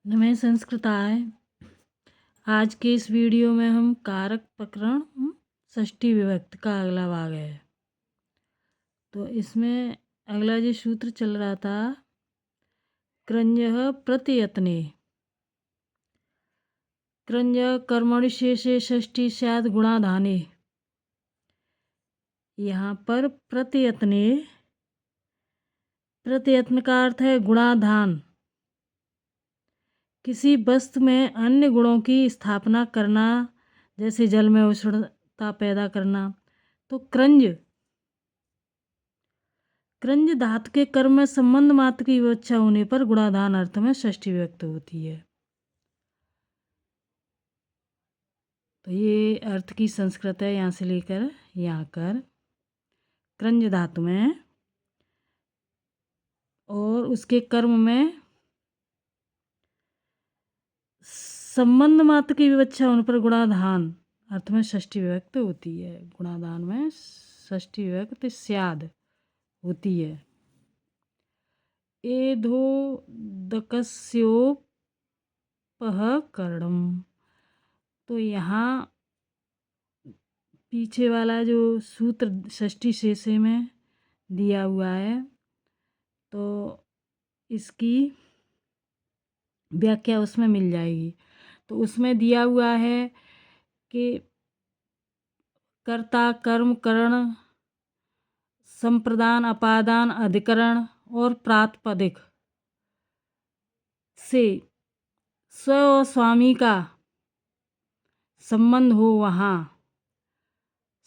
नमः संस्कृताय। आज के इस वीडियो में हम कारक प्रकरण षष्ठी विभक्ति का अगला भाग है। तो इसमें अगला जो सूत्र चल रहा था, क्रंजः प्रत्ययत्ने, क्रंजः कर्मणि शेषे षष्ठी स्यात् गुणाधाने। यहाँ पर प्रत्ययत्ने, प्रत्ययत्न का अर्थ है गुणाधान, किसी वस्तु में अन्य गुणों की स्थापना करना, जैसे जल में उष्णता पैदा करना। तो क्रंज धातु के कर्म में संबंध मात्र की विवक्षा होने पर गुणाधान अर्थ में षष्ठी विभक्त होती है। तो ये अर्थ की संस्कृत है, यहाँ से लेकर यहाँ कर क्रंज धातु में और उसके कर्म में संबंध मात्र की विवक्षा होने पर गुणाधान अर्थ में षष्ठी विभक्त होती है। गुणाधान में षष्ठी विभक्त स्याद होती है। एधोदकस्योपहकरणम। तो यहाँ पीछे वाला जो सूत्र षष्ठी शेषे में दिया हुआ है, तो इसकी व्याख्या उसमें मिल जाएगी। तो उसमें दिया हुआ है कि कर्ता, कर्म, करण, संप्रदान, अपादान, अधिकरण और प्रातिपदिक से स्व और स्वामी का संबंध हो, वहाँ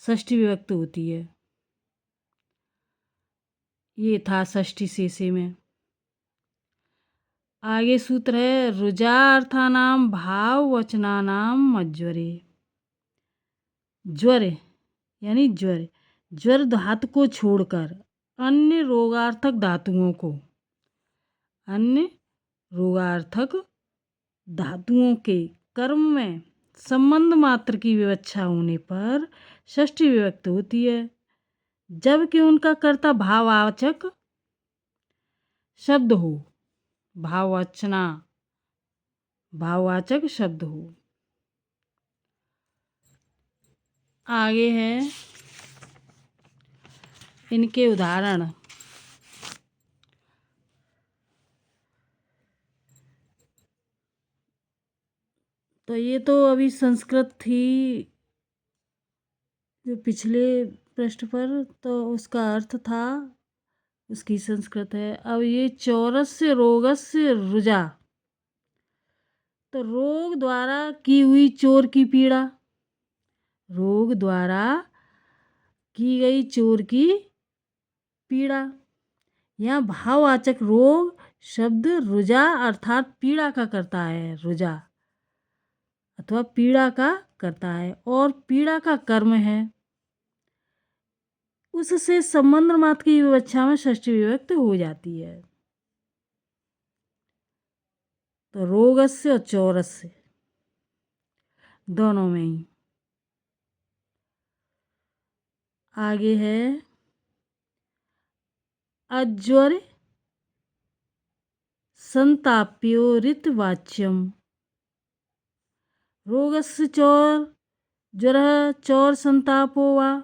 षष्ठी विभक्त होती है। ये था षष्ठी शेषे में। आगे सूत्र है रुजार्थानाम भाववचनानाम मज्वरे। ज्वर यानी ज्वर, ज्वर धातु को छोड़कर अन्य रोगार्थक धातुओं को, अन्य रोगार्थक धातुओं के कर्म में संबंध मात्र की विवक्षा होने पर षष्ठी विभक्त होती है, जबकि उनका कर्ता भाववाचक शब्द हो, भाववचना भाववाचक शब्द हो। आगे है इनके उदाहरण। तो ये तो अभी संस्कृत थी जो पिछले पृष्ठ पर, तो उसका अर्थ था, उसकी संस्कृत है। अब ये चौरस्य रोगस्य रुजा। तो रोग द्वारा की हुई चोर की पीड़ा, रोग द्वारा की गई चोर की पीड़ा। यहाँ भाववाचक रोग शब्द रुजा अर्थात पीड़ा का करता है, रुजा अथवा पीड़ा का करता है और पीड़ा का कर्म है, उससे संबंध मात्र की विवक्षा में षष्ठी विभक्त हो जाती है। तो रोगस्य और चौरस्य दोनों में ही। आगे है अज्वर संताप्यो ऋतवाच्यम। रोगस्य चौर ज्वरः चौर संतापो वा।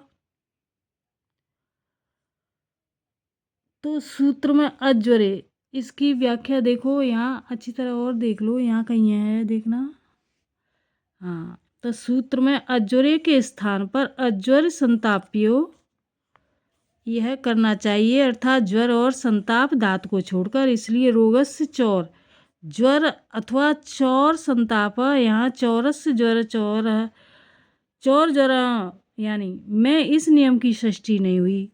तो सूत्र में अज्वरे, इसकी व्याख्या देखो, यहाँ अच्छी तरह और देख लो, यहाँ कहीं है देखना। हाँ, तो सूत्र में अज्वरे के स्थान पर अज्वर संताप्यो यह करना चाहिए, अर्थात ज्वर और संताप धातु को छोड़कर। इसलिए रोगस्य चौर ज्वर अथवा चौर संताप, यहाँ चौरस्य ज्वर चौर चौर ज्वर यानी में इस नियम की षष्ठी नहीं हुई,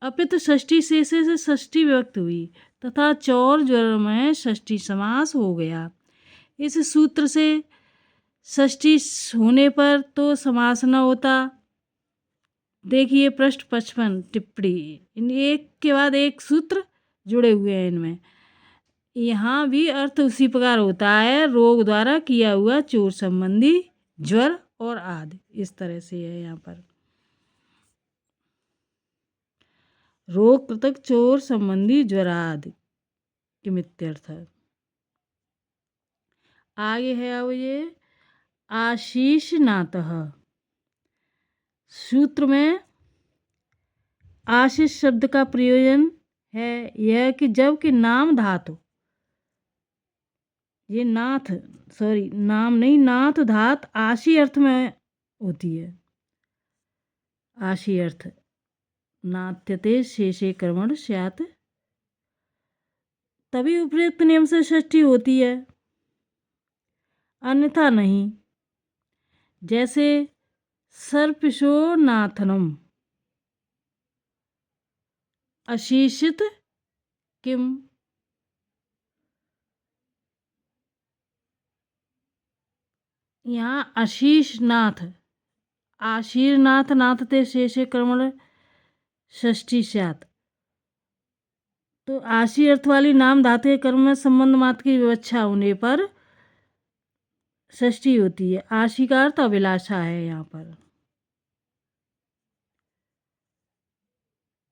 अपितु षष्ठी शेषे से षष्ठी विभक्त हुई तथा चौर ज्वर में षष्ठी समास हो गया। इस सूत्र से षष्ठी होने पर तो समास न होता। देखिए पृष्ठ 55 टिप्पणी, इन एक के बाद एक सूत्र जुड़े हुए हैं इनमें। यहाँ भी अर्थ उसी प्रकार होता है, रोग द्वारा किया हुआ चोर संबंधी ज्वर और आदि, इस तरह से है यहाँ पर। रोग कृतक चोर संबंधी ज्वरादि किमित्यर्थ। आगे है अब ये आशीष नातः। सूत्र में आशीष शब्द का प्रयोजन है यह कि जब कि नाम धातु, ये नाथ सॉरी नाम नहीं, नाथ धात आशी अर्थ में होती है। आशी अर्थ नात्यते शेषे कर्मण स्यात्, तभी उपयुक्त नियम से षष्ठी होती है, अन्यथा नहीं। जैसे सर्पिशो नाथनम अशीषित किम, यहाँ आशीष नाथ, आशीर्नाथ नाथते शेषे कर्मण षष्ठी स्यात्। तो आशी अर्थ वाली नाम धातु के कर्म में संबंध मात्र की विवक्षा होने पर षष्ठी होती है। आशी का अर्थ अभिलाषा है यहाँ पर।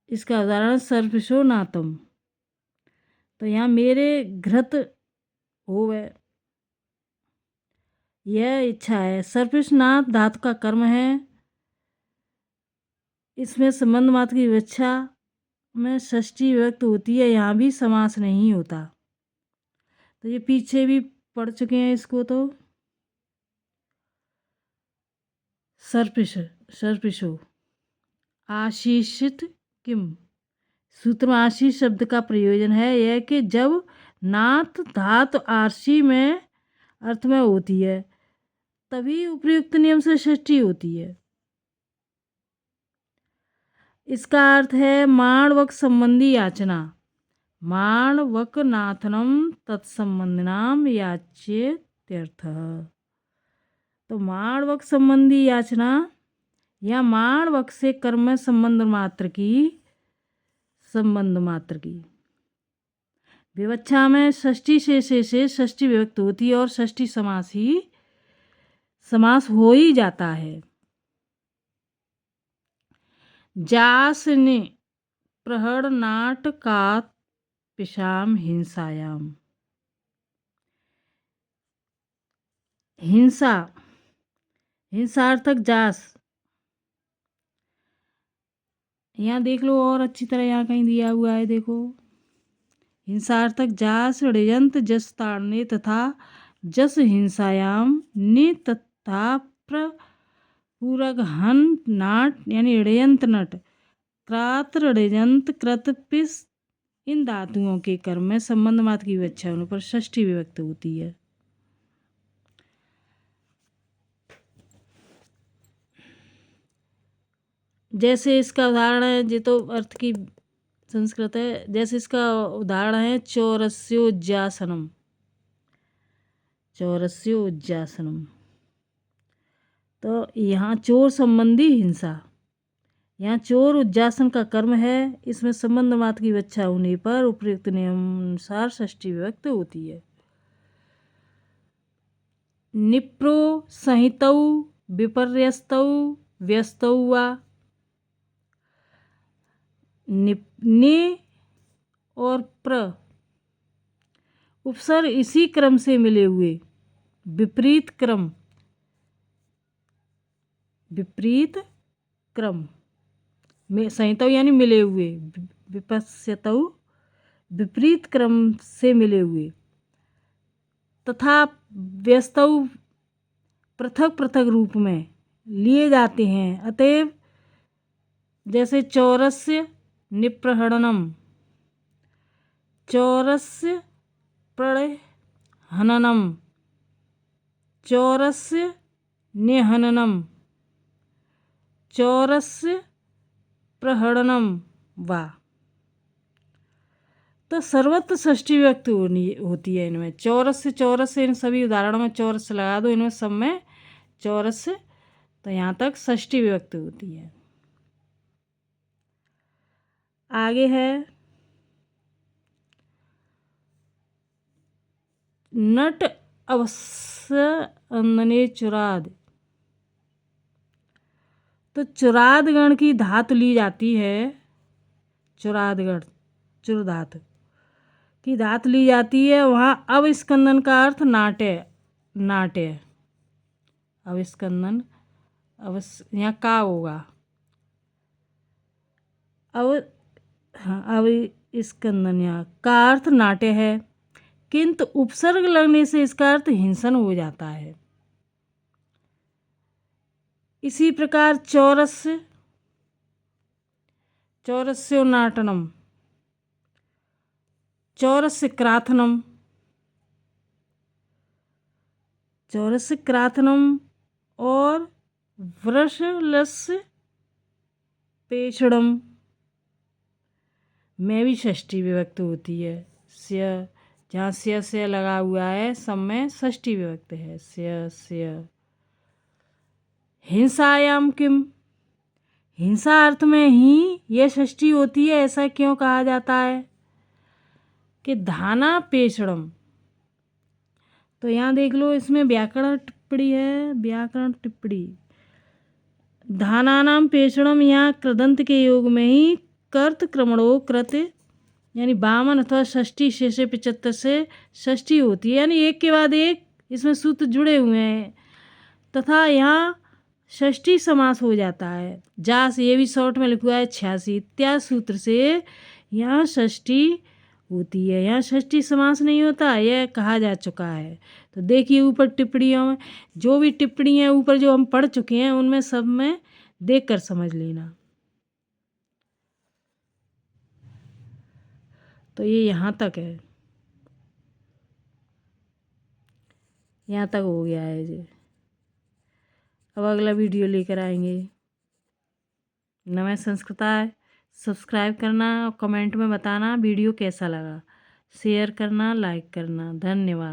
इसका उदाहरण सर्पिशो नातम, तो यहाँ मेरे घृत होवे, यह इच्छा है। सर्पिश नाथ धातु का कर्म है, इसमें संबंध मात्र की विवक्षा में षष्ठी विभक्त होती है, यहाँ भी समास नहीं होता। तो ये पीछे भी पढ़ चुके हैं इसको। तो सर्पिशो आशीषित किम, सूत्र में आशीष शब्द का प्रयोजन है यह कि जब नाथ धातु आरसी में अर्थ में होती है तभी उपयुक्त नियम से षष्ठी होती है। इसका अर्थ है माणवक संबंधी याचना, माणवक नाथनम तत्संबंधिनाम याच्येत्यर्थः। तो माणवक संबंधी याचना या माणवक से कर्म में संबंध मात्र की विवक्षा में षष्ठी से षष्ठी विभक्त होती है और षष्ठी समास हो ही जाता है। जास ने प्रहड़ नाटकात पिशाम हिंसायाम, हिंसार्थक जास, यहाँ देख लो और अच्छी तरह, यहाँ कहीं दिया हुआ है देखो, हिंसार्थक जास ऋजंत जस ताड़ने तथा जस हिंसायाम नि तथा पूरक हन नाट यानी ऋयंत नट क्रात ऋजंत कृत पिस, इन धातुओं के कर्म में संबंध मात्र की विवक्षा होने पर षष्ठी विभक्त होती है। जैसे इसका उदाहरण है, ये तो अर्थ की संस्कृत है, जैसे इसका उदाहरण है चौरस्योज्जासनम, तो यहाँ चोर संबंधी हिंसा, यहाँ चोर उज्जासन का कर्म है, इसमें संबंध मात्र की विवक्षा होने पर उपयुक्त नियम अनुसार षष्ठी विभक्त होती है। निप्रो संहितौ विपर्यस्तौ व्यस्तौ वा, नि और प्र उपसर्ग इसी क्रम से मिले हुए, विपरीत क्रम में संहितौ यानी मिले हुए, विपस्यतौ विपरीत क्रम से मिले हुए, तथा व्यस्तौ पृथक पृथक रूप में लिए जाते हैं। अतएव जैसे चौरस्य निप्रहणनम, चौरस्य प्रणहननम, चौरस्य निहननम, चौरस्य प्रहरणम वा, तो सर्वत्र षष्ठी विभक्ति होती है इनमें। चौरस से इन सभी उदाहरणों में चौरस लगा दो, इनमें सब में चौरस, तो यहाँ तक षष्ठी विभक्ति होती है। आगे है नट अवश्य अंदने चुराद, तो चुराद गण की धातु ली जाती है, चुरादगण चुर धातु की धातु ली जाती है, वहाँ अब स्कंदन का अर्थ नाट है, नाट्य, अवस्कंदन, यहाँ का होगा, अवस्कंदन, यहाँ का अर्थ नाट्य है, किंतु उपसर्ग लगने से इसका अर्थ हिंसन हो जाता है। इसी प्रकार चौरस्य, चौरस्यो नाटनम, चौरस्य क्राथनम, चौरस्य क्राथनम और वृषलस्य पेषणम में भी षष्ठी विभक्ति होती है। स्य, जहाँ से लगा हुआ है सब में षष्ठी विभक्ति है। स्य। हिंसायाम किम, हिंसा अर्थ में ही यह षष्ठी होती है, ऐसा क्यों कहा जाता है? कि धाना पेषणम, तो यहाँ देख लो, इसमें व्याकरण टिप्पणी है, व्याकरण टिप्पणी। धानानाम पेषणम, यहाँ कृदंत के योग में ही कर्त क्रमणो कृत यानी 52 अथवा षष्ठी शेषे 75 से षष्ठी होती है, यानी एक के बाद एक इसमें सूत्र जुड़े हुए हैं, तथा यहाँ षष्ठी समास हो जाता है। जा से ये भी शॉर्ट में लिखा है 86 इत्यादि सूत्र से यहाँ षष्ठी होती है, यहाँ षष्ठी समास नहीं होता, यह कहा जा चुका है। तो देखिए ऊपर टिप्पणियों में जो भी टिप्पणी है ऊपर जो हम पढ़ चुके हैं उनमें सब में देख कर समझ लेना। तो ये यहाँ तक है, यहाँ तक हो गया है जी। अब अगला वीडियो लेकर आएंगे। नमः संस्कृताय, सब्सक्राइब करना और कमेंट में बताना वीडियो कैसा लगा, शेयर करना, लाइक करना। धन्यवाद।